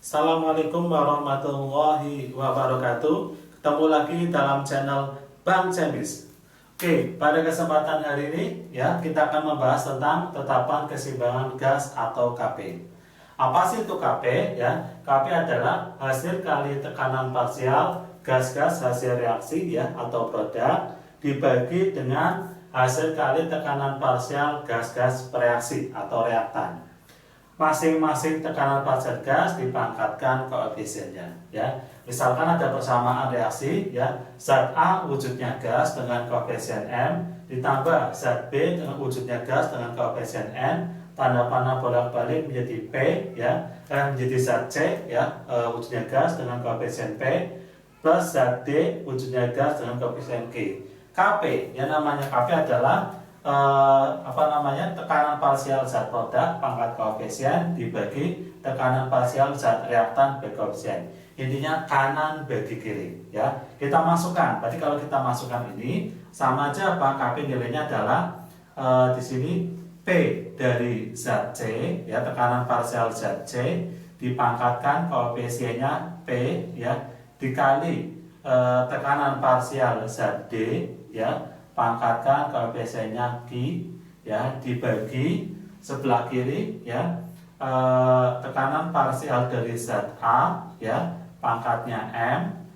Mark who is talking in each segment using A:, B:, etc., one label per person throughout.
A: Assalamualaikum warahmatullahi wabarakatuh. Ketemu lagi dalam channel Bang Cemis. Oke, pada kesempatan hari ini ya kita akan membahas tentang tetapan keseimbangan gas atau KP. Apa sih itu KP? Ya, KP adalah hasil kali tekanan parsial gas-gas hasil reaksi ya atau produk dibagi dengan hasil kali tekanan parsial gas-gas bereaksi atau reaktan. Masing-masing tekanan parsial gas dipangkatkan koefisiennya ya. Misalkan ada persamaan reaksi ya, zat A wujudnya gas dengan koefisien M ditambah zat B dengan wujudnya gas dengan koefisien N, tanda panah bolak-balik menjadi P ya, menjadi zat C ya, wujudnya gas dengan koefisien P plus zat D wujudnya gas dengan koefisien K. KP yang namanya KP adalah tekanan parsial zat produk pangkat koefisien dibagi tekanan parsial zat reaktan bagi koefisien. Intinya kanan bagi kiri ya. Kita masukkan. Berarti kalau kita masukkan ini sama aja apa? KP nilainya adalah di sini P dari zat C ya, tekanan parsial zat C dipangkatkan koefisiennya P ya dikali tekanan parsial zat D ya, pangkatkan koefisiennya Q ya dibagi sebelah kiri ya, tekanan parsial dari zat A ya pangkatnya M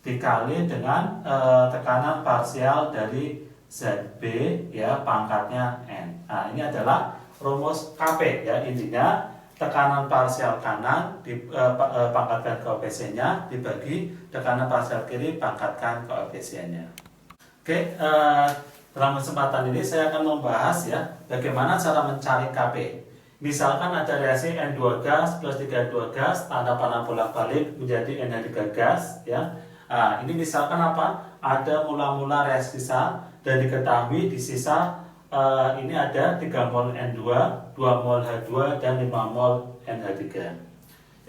A: dikali dengan tekanan parsial dari zat B ya pangkatnya N. Nah, ini adalah rumus KP ya. Intinya tekanan parsial kanan pangkatkan koefisiennya dibagi tekanan parsial kiri pangkatkan koefisiennya. Oke, dalam kesempatan ini saya akan membahas ya bagaimana cara mencari KP. Misalkan ada reaksi N2 gas plus 3,2 gas, tanda panah bolak-balik menjadi NH3 gas ya. Nah, ini misalkan apa? Ada mula-mula reaksi sisa dan diketahui di sisa ini ada 3 mol N2, 2 mol H2 dan 5 mol NH3.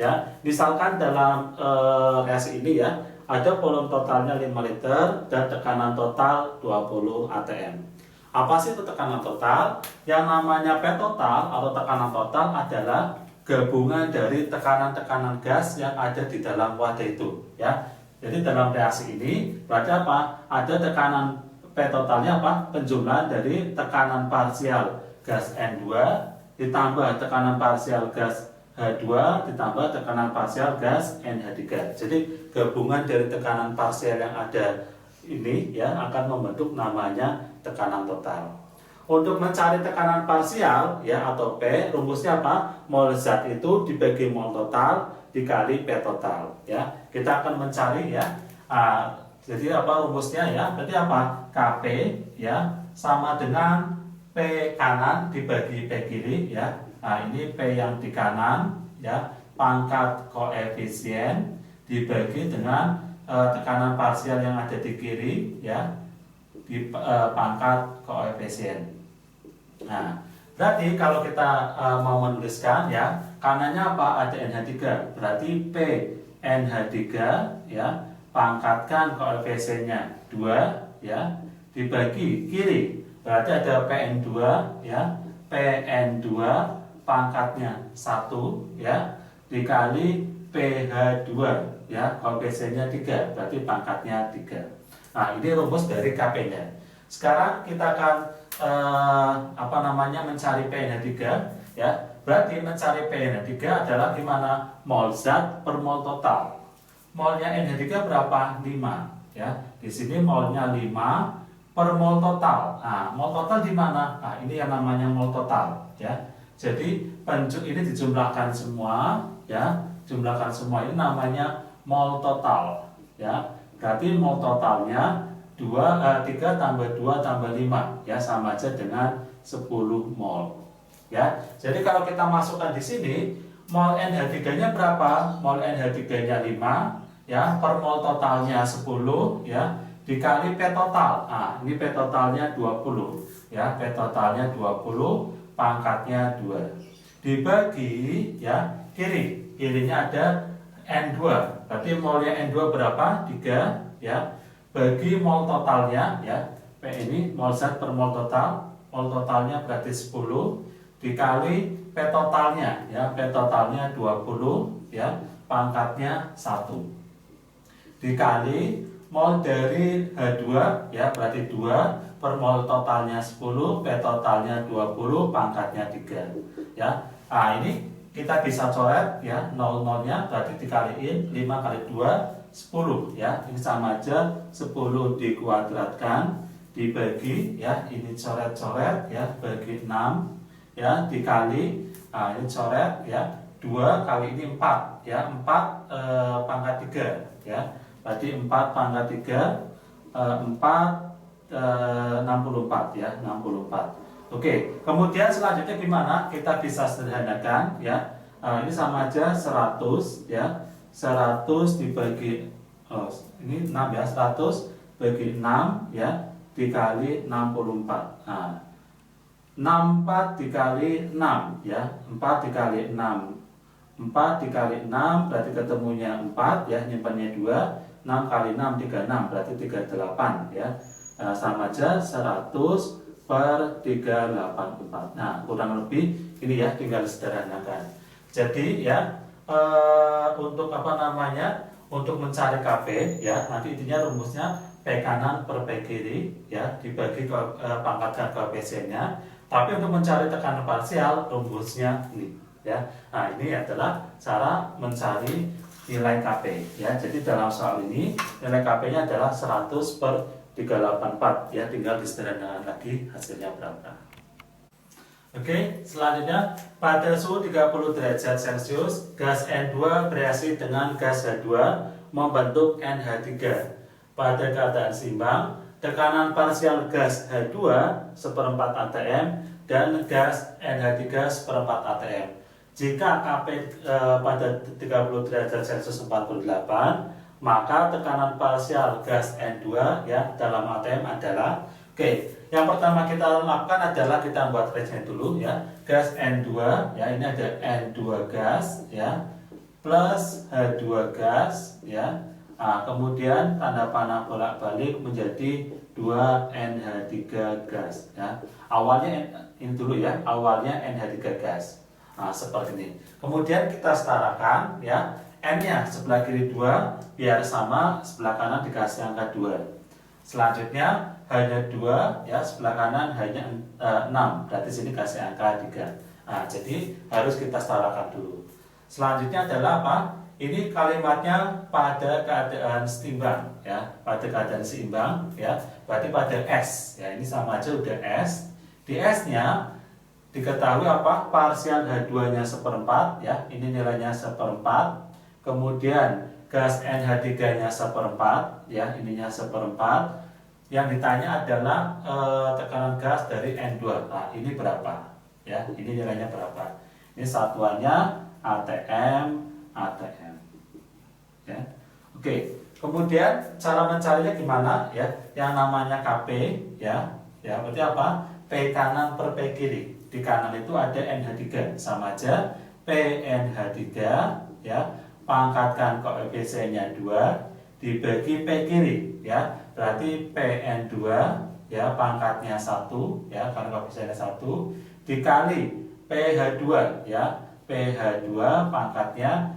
A: Ya, misalkan dalam reaksi ini ya ada volume totalnya 5 liter dan tekanan total 20 atm. Apa sih itu tekanan total? Yang namanya P total atau tekanan total adalah gabungan dari tekanan-tekanan gas yang ada di dalam wadah itu ya. Jadi dalam reaksi ini berarti apa? Ada tekanan P totalnya apa? Penjumlahan dari tekanan parsial gas N2 ditambah tekanan parsial gas H2 ditambah tekanan parsial gas NH3. Jadi gabungan dari tekanan parsial yang ada ini ya akan membentuk namanya tekanan total. Untuk mencari tekanan parsial ya atau P, rumusnya apa? Mol zat itu dibagi mol total dikali P total ya. Kita akan mencari ya. Jadi apa rumusnya ya? Berarti apa? KP ya sama dengan P kanan dibagi P kiri ya. Nah, ini P yang di kanan ya, pangkat koefisien dibagi dengan tekanan parsial yang ada di kiri ya, di pangkat koefisien. Nah, berarti kalau kita mau menuliskan ya, kanannya apa? Ada NH3. Berarti P NH3 ya, pangkatkan koefisiennya 2 ya, dibagi kiri. Berarti ada PN2 ya, PN2 pangkatnya 1 ya dikali PH2 ya koefisiennya 3 berarti pangkatnya 3. Nah, ini rumus dari KP nya. Sekarang kita akan mencari PNH3 ya. Berarti mencari PNH3 adalah gimana? Mol zat per mol total. Molnya NH3 berapa? 5 ya. Di sini molnya 5 per mol total. Nah, mol total di mana? Nah, ini yang namanya mol total ya. Jadi ini dijumlahkan semua ya, jumlahkan semua ini namanya mol total ya. Berarti mol totalnya 3 tambah 2 tambah 5 ya sama aja dengan 10 mol ya. Jadi kalau kita masukkan di sini mol NH3-nya berapa? Mol NH3-nya 5 ya, per mol totalnya 10 ya dikali P total. Nah, ini P totalnya 20 ya, P totalnya 20 pangkatnya 2 dibagi ya kirinya ada N2 berarti molnya N2 berapa? 3 ya bagi mol totalnya ya, P ini mol zat per mol totalnya berarti 10 dikali P totalnya ya, P totalnya 20 ya, pangkatnya 1. Dikali mol dari H2 ya, berarti 2 per mol totalnya 10, P totalnya 20, pangkatnya 3 ya. Nah, ini kita bisa coret ya, 0-0-nya berarti dikaliin 5 kali 2 10 ya. Ini sama aja 10 dikuadratkan dibagi ya, ini coret-coret ya, bagi 6 ya, dikali ini coret ya, 2 kali ini 4 ya, 4 pangkat 3 ya. Berarti 4 pangkat 3 64 ya, 64. Oke, kemudian selanjutnya gimana? Kita bisa sederhanakan ya. Ini sama aja 100 ya. 100 dibagi ini 6 ya, 100 bagi 6 ya, dikali 64. Nah, 64 dikali 6 ya, 4 dikali 6. 4 dikali 6 berarti ketemunya 4 ya, nyimpannya 2. 6 kali 6 36 berarti 38 ya. Sama aja 100 per 384. Nah, kurang lebih ini ya, tinggal sederhanakan. Jadi ya, untuk apa namanya, untuk mencari KP ya, nanti intinya rumusnya P kanan per P kiri ya, dibagi ke pangkatkan koefisiennya. Tapi untuk mencari tekanan parsial rumusnya ini ya. Nah, ini adalah cara mencari nilai KP ya. Jadi dalam soal ini nilai KP-nya adalah 100 per 384 ya, tinggal disederhanakan lagi hasilnya berapa. Oke, selanjutnya pada suhu 30 derajat Celcius, gas N2 bereaksi dengan gas H2 membentuk NH3. Pada keadaan seimbang, tekanan parsial gas H2 seperempat atm dan gas NH3 seperempat atm. Jika Kp pada 30 derajat Celcius 48, maka tekanan parsial gas N2 ya dalam atm adalah, yang pertama kita lakukan adalah kita buat reagen dulu ya. Gas N2 ya, ini ada N2 gas ya, plus H2 gas ya. Nah, kemudian tanda panah bolak-balik menjadi 2NH3 gas ya. Awalnya ini dulu ya, awalnya NH3 gas. Nah, seperti ini. Kemudian kita setarakan ya, N-nya sebelah kiri 2 biar sama, sebelah kanan dikasih angka 2. Selanjutnya hanya 2 ya, sebelah kanan hanya 6. Berarti sini kasih angka 3. Nah, jadi harus kita setarakan dulu. Selanjutnya adalah apa? Ini kalimatnya pada keadaan seimbang ya, pada keadaan seimbang ya. Berarti pada S ya, ini sama aja udah S. Di S-nya diketahui apa? Parsial H2-nya seperempat ya, ini nilainya seperempat. Kemudian gas NH3-nya seperempat ya, ininya seperempat. Yang ditanya adalah tekanan gas dari N2. Nah, ini berapa ya, ini nilainya berapa? Ini satuannya atm ya. Oke, kemudian cara mencarinya gimana ya? Yang namanya KP ya, berarti apa? P kanan per P kiri. Di kanan itu ada NH3, sama aja PNH3 ya, pangkatkan koefisiennya 2 dibagi P kiri ya, berarti PN2 ya, pangkatnya 1 ya, karena koefisiennya 1 dikali PH2 ya, PH2 pangkatnya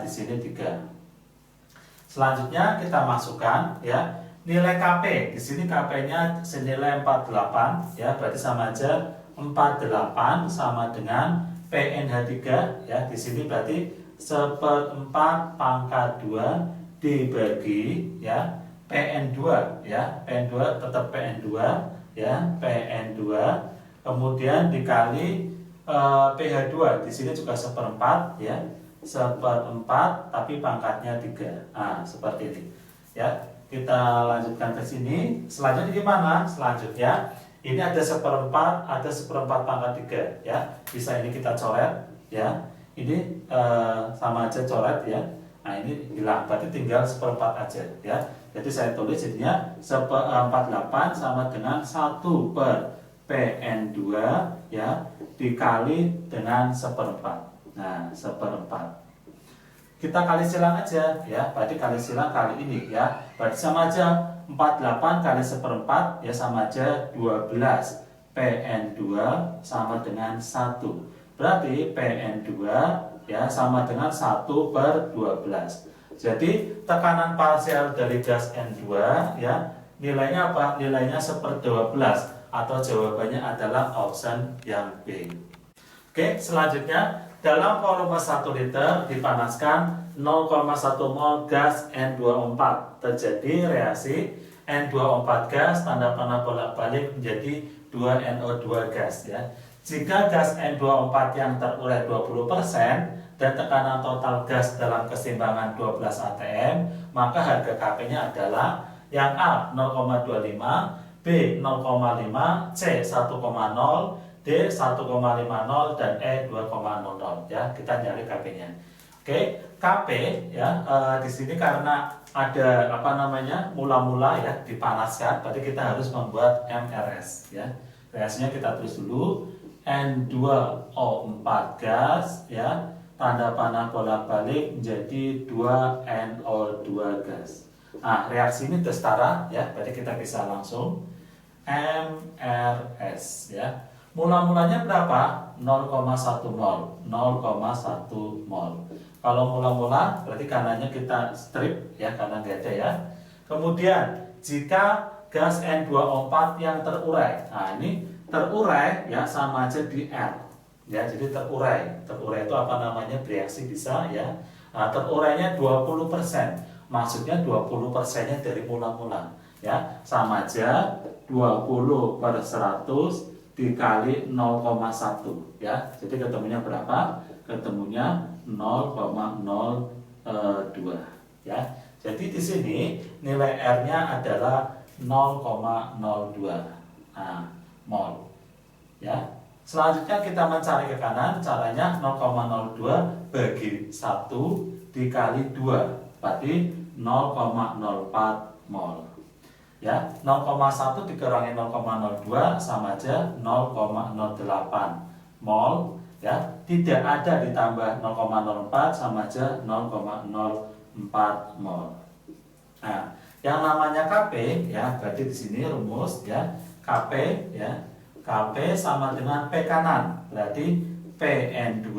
A: di sini 3. Selanjutnya kita masukkan ya nilai KP. Di sini KP-nya senilai 48 ya, berarti sama aja 48 sama dengan PNH3 ya. Di sini berarti 1/4 pangkat 2 dibagi ya PN2 ya. PN2 tetap PN2 ya, PN2 kemudian dikali PH2. Di sini juga 1/4 ya. 1/4 tapi pangkatnya 3. Nah, seperti ini ya. Kita lanjutkan ke sini. Selanjutnya gimana? Selanjutnya ini ada 1/4, ada 1/4 pangkat 3 ya. Bisa ini kita coret ya. Ini sama aja coret ya. Nah, ini hilang, berarti tinggal 1/4 aja ya. Jadi saya tulis jadinya 1/48 sama dengan 1 per PN2 ya dikali dengan 1/4. Nah, 1/4. Kita kali silang aja ya, berarti kali silang kali ini ya. Berarti sama aja 48 kali 1/4 ya, sama aja 12. PN2 sama dengan 1. Berarti PN2 ya sama dengan 1/12. Jadi tekanan parsial dari gas N2 ya nilainya apa? Nilainya 1/12 atau jawabannya adalah option yang B. Oke, selanjutnya dalam volume 1 liter dipanaskan 0,1 mol gas N24. Terjadi reaksi N24 gas tanda panah bolak-balik menjadi 2NO2 gas ya. Jika gas N24 yang terurai 20% dan tekanan total gas dalam keseimbangan 12 atm, maka harga Kp-nya adalah yang A 0,25, B 0,5, C 1,0, D 1,50 dan E 2,00 ya. Kita nyari Kp-nya. Oke, Kp ya di sini karena ada mula-mula ya dipanaskan, berarti kita harus membuat MRS ya. Reaksinya kita tulis dulu N2O4 gas ya, tanda panah bolak-balik menjadi 2NO2 gas. Nah, reaksi ini setara ya, berarti kita bisa langsung MRS ya. Mula-mulanya berapa? 0,1 mol. 0,1 mol. Kalau mula-mula berarti kanannya kita strip ya, karena nggak ada ya. Kemudian jika gas N2O4 yang terurai, nah ini terurai ya sama aja di R ya, jadi terurai itu bereaksi bisa ya. Nah, terurainya 20%, maksudnya 20%-nya dari mula-mula ya, sama aja 20/100 dikali 0,1 ya, jadi ketemunya berapa? Ketemunya 0,02 ya. Jadi di sini nilai R-nya adalah 0,02 mol ya. Selanjutnya kita mencari ke kanan, caranya 0,02 bagi 1 dikali 2 berarti 0,04 mol ya. 0,1 dikurangi 0,02 sama aja 0,08 mol ya. Tidak ada ditambah 0,04 sama aja 0,04 mol. Nah, yang namanya Kp ya, berarti di sini rumus ya, Kp ya, Kp sama dengan P kanan, berarti Pn2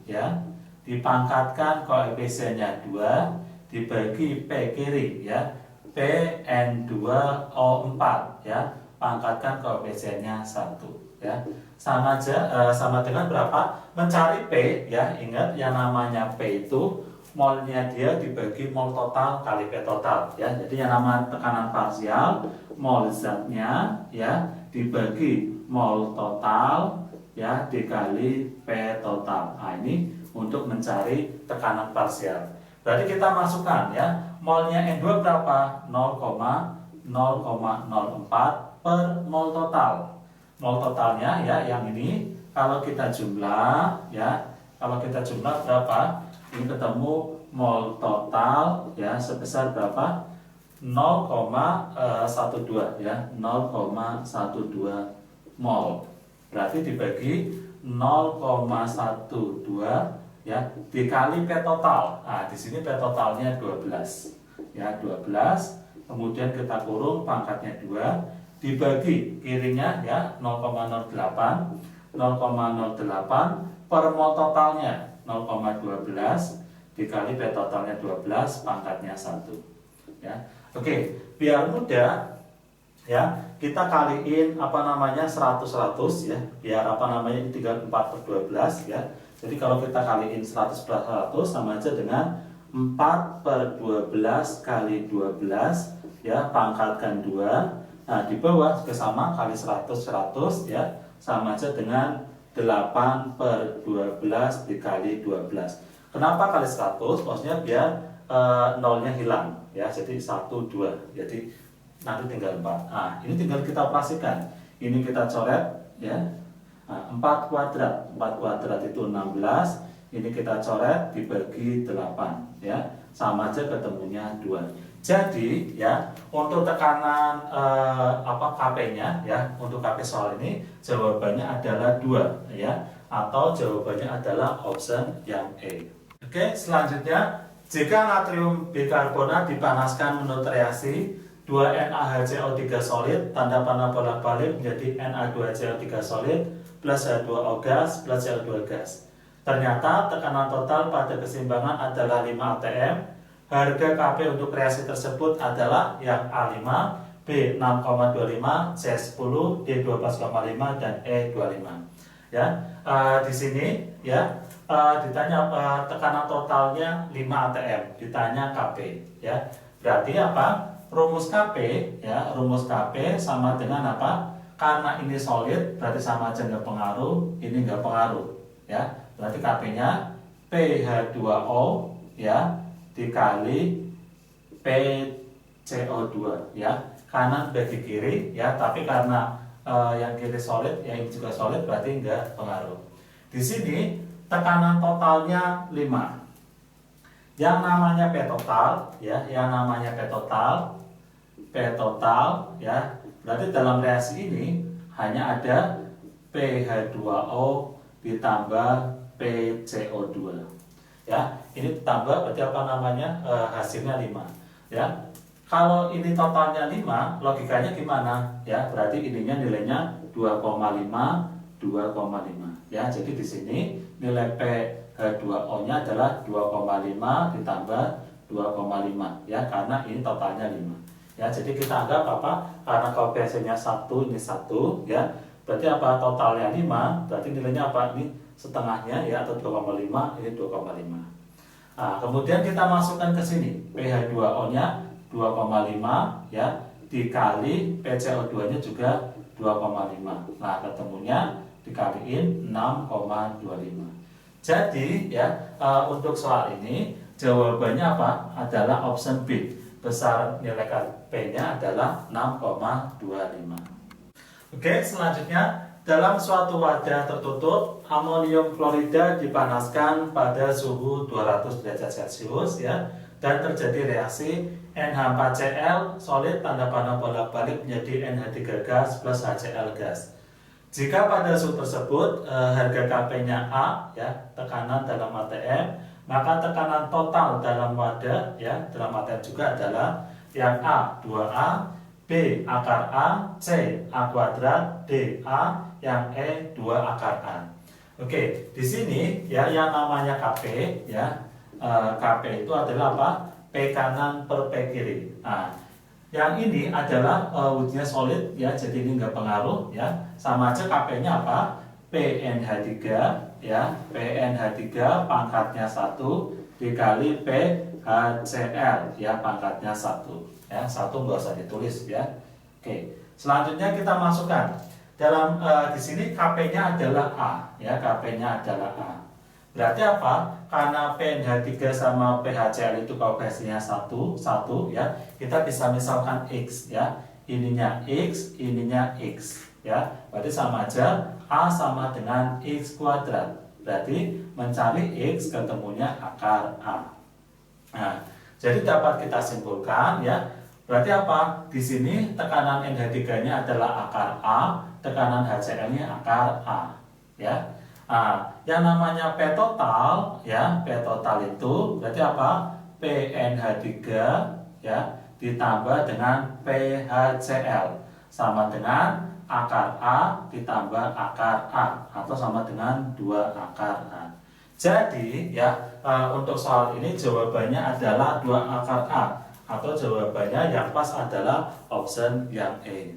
A: ya, dipangkatkan koefisiennya 2 dibagi P kiri ya, Pn2O4 ya, pangkatkan koefisiennya 1 ya. Sama aja sama dengan berapa? Mencari P ya, ingat yang namanya P itu molnya dia dibagi mol total kali P total ya. Jadi yang namanya tekanan parsial, mol zatnya ya dibagi mol total ya dikali P total. Nah, ini untuk mencari tekanan parsial. Berarti kita masukkan ya, molnya N2 berapa? 0,004 per mol total. Mol totalnya ya yang ini kalau kita jumlah ya, kalau kita jumlah berapa? Ini ketemu mol total ya sebesar berapa? 0,12 ya, 0,12 mol. Berarti dibagi 0,12 ya dikali P total. Nah, di sini P totalnya 12. Ya, 12. Kemudian kita kurung pangkatnya 2 dibagi kirinya ya 0,08 per mol totalnya 0,12 dikali P totalnya 12 pangkatnya 1 ya. Oke, biar mudah ya, kita kaliin 100 ya, biar 34/12 ya. Jadi kalau kita kaliin 100/100 sama aja dengan 4/12 kali 12 ya, pangkatkan 2. Nah, di bawah sama kali 100 ya, sama aja dengan 8/12 dikali 12. Kenapa kali 100? Maksudnya biar nolnya hilang ya, jadi 1, 2. Jadi nanti tinggal 4. Nah, ini tinggal kita operasikan. Ini kita coret ya. Nah, 4 kuadrat. 4 kuadrat itu 16. Ini kita coret dibagi 8 ya. Sama aja ketemunya 2. Jadi ya, untuk tekanan Kp-nya ya, untuk Kp soal ini jawabannya adalah 2 ya, atau jawabannya adalah option yang E. Oke, selanjutnya jika natrium bikarbonat dipanaskan menurut reaksi 2NaHCO3 solid, tanda panah bolak-balik menjadi Na2CO3 solid plus H2O gas plus Cl2 gas. Ternyata tekanan total pada keseimbangan adalah 5 atm. Harga KP untuk reaksi tersebut adalah yang A5, B 6,25, C 10, D 12,5 dan E 25. Ya, di sini ya ditanya tekanan totalnya 5 atm, ditanya KP ya. Berarti apa? Rumus KP ya, rumus KP sama dengan apa? Karena ini solid berarti sama aja nggak pengaruh, ini nggak pengaruh ya. Berarti KP-nya PH2O ya dikali PCO2 ya. Kanan bagi kiri ya, tapi karena yang kiri solid, yang ini juga solid berarti nggak pengaruh. Di sini tekanan totalnya 5. Yang namanya P total ya, yang namanya P total ya. Berarti dalam reaksi ini hanya ada PH2O ditambah PCO2 ya. Ini tambah berarti apa namanya, hasilnya 5 ya. Kalau ini totalnya 5, logikanya gimana ya? Berarti ininya nilainya 2,5 ya. Jadi di sini nilai PH2O-nya adalah 2,5 ditambah 2,5 ya, karena ini totalnya 5 ya. Jadi kita anggap apa? Karena koefisiennya 1, ini 1 ya. Berarti apa? Totalnya 5, berarti nilainya apa? Ini setengahnya ya, atau 2,5, ini 2,5. Nah, kemudian kita masukkan ke sini PH2O-nya 2,5 ya, dikali PCO2-nya juga 2,5. Nah, ketemunya dikaliin 6,25. Jadi ya, untuk soal ini jawabannya apa? Adalah option B. Besar nilai P-nya adalah 6,25. Oke, selanjutnya dalam suatu wadah tertutup, amonium klorida dipanaskan pada suhu 200 derajat Celcius ya, dan terjadi reaksi NH4Cl solid tanda panah bolak-balik menjadi NH3 gas plus HCl gas. Jika pada suhu tersebut harga KP-nya A ya, tekanan dalam atm, maka tekanan total dalam wadah ya, dalam atm juga adalah yang A 2A, B akar A, C A kuadrat, D A, yang E 2 akar A. Oke, di sini ya yang namanya KP ya, KP itu adalah apa? P kanan per P kiri. Nah, yang ini adalah wujudnya solid ya, jadi ini nggak pengaruh ya. Sama aja KP-nya apa? PNH3 ya, PNH3 pangkatnya 1 dikali PHCl ya, pangkatnya 1 ya, 1 nggak usah ditulis ya. Oke, selanjutnya kita masukkan dalam di sini KP-nya adalah A ya, KP-nya adalah A. Berarti apa? Karena PNH3 sama PHCl itu koefisiennya 1 ya, kita bisa misalkan X ya. Ininya X, ininya X ya. Berarti sama aja A sama dengan X kuadrat. Berarti mencari X ketemunya akar A. Nah, jadi dapat kita simpulkan ya. Berarti apa? Di sini tekanan NH3-nya adalah akar A, tekanan HCl-nya akar A, ya. Nah, yang namanya P total, ya, P total itu berarti apa? PNH3 ya ditambah dengan PHCl sama dengan akar A ditambah akar A atau sama dengan 2 akar A. Jadi ya, untuk soal ini jawabannya adalah 2 akar A, atau jawabannya yang pas adalah option yang E.